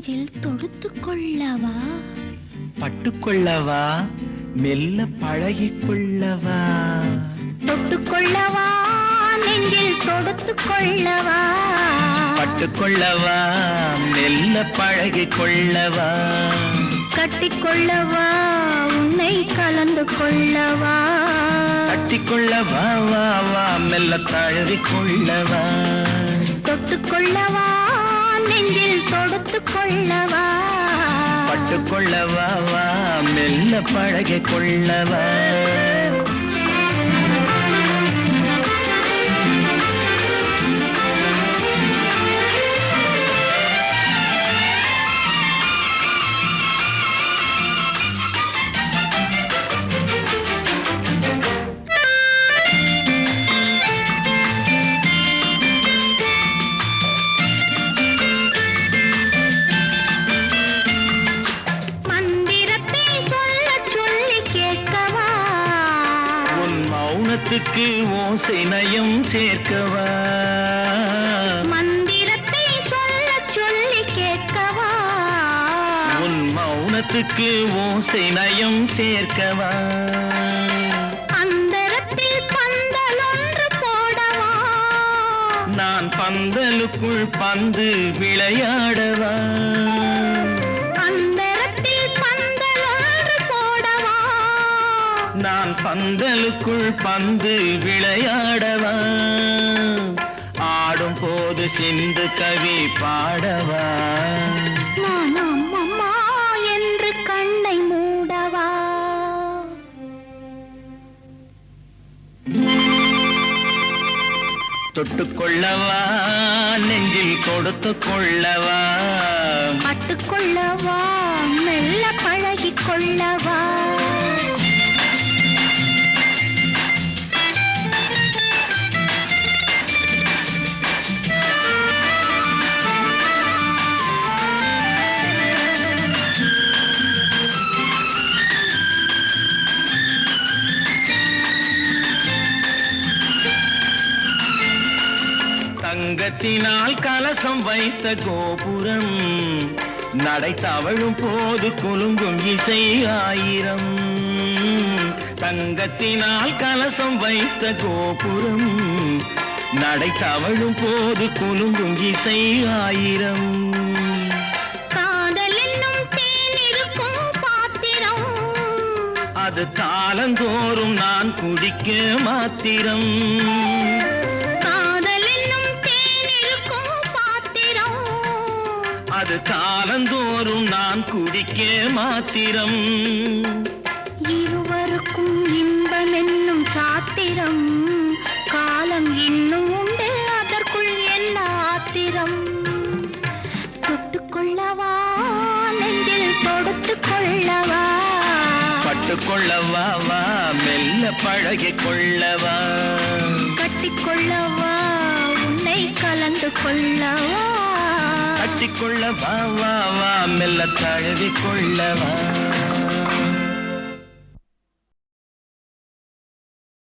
நெஞ்சில் தொடுத்துக் கொள்ளவா? பட்டுக்கொள்ளவா? மெல்ல பழகிக்கொள்ளவா? தொட்டுக்கொள்ளவா? நெஞ்சில் தொடுத்துக் கொள்ளவா? பட்டுக்கொள்ளவா? மெல்ல பழகிக்கொள்ளவா? கட்டிக்கொள்ளவா? உன்னை கலந்து கொள்ளவா? கட்டிக்கொள்ளவா? வா வா மெல்ல தழுவிக்கொள்ளவா? தொட்டுக்கொள்ளவா? நெஞ்சில் தொடுத்துக் கொள்ளவா? பட்டுக்கொள்ளவா? வா மெல்ல பழகிக்கொள்ளவா? மௌனத்துக்கு ஓசை நயம் சேர்க்கவா? மந்திரத்தை சொல்ல சொல்லி கேட்கவா? உன் மௌனத்துக்கு ஓசை நயம் சேர்க்கவா? அந்தரத்தில் பந்தல் ஒன்று போடவா? நான் பந்தலுக்குள் பந்து விளையாடவா? நான் பந்தலுக்குள் பந்து விளையாடவா? ஆடும் போது சிந்து கவி பாடவா? நான் அம்மம்மா என்று கண்ணை மூடவா? தொட்டுக்கொள்ளவா? நெஞ்சில் கொடுத்து கொள்ளவா? பட்டுக்கொள்ளவா? மெல்ல பழகிக் கொள்ளவா? தங்கத்தினால் கலசம் வைத்த கோபுரம் நடை தவழும் போது குலுங்கும் இசை ஆயிரம். தங்கத்தினால் கலசம் வைத்த கோபுரம் நடை தவழும் போது குலுங்கும் இசை ஆயிரம். காதல் என்னும் தேன் இருக்கும் பாத்திரம், அது காலந்தோறும் நான் குடிக்க மாத்திரம். அது காலந்தோறும் நான் குடிக்க மாத்திரம். இருவருக்கும் இன்பம் என்னும் சாத்திரம், காலம் இன்னும் உண்டு அதற்குள் என்ன ஆத்திரம்? தொட்டுக்கொள்ளவா? நெஞ்சில் தொடுத்துக் கொள்ளவா? பட்டுக்கொள்ளவா? வா மெல்ல பழகிக்கொள்ளவா? கட்டிக்கொள்ளவா? உன்னை கலந்து கொள்ளவா? கட்டிக்கொள்ளவா? வா வா மெல்ல தழுவிக்கொள்ளவா?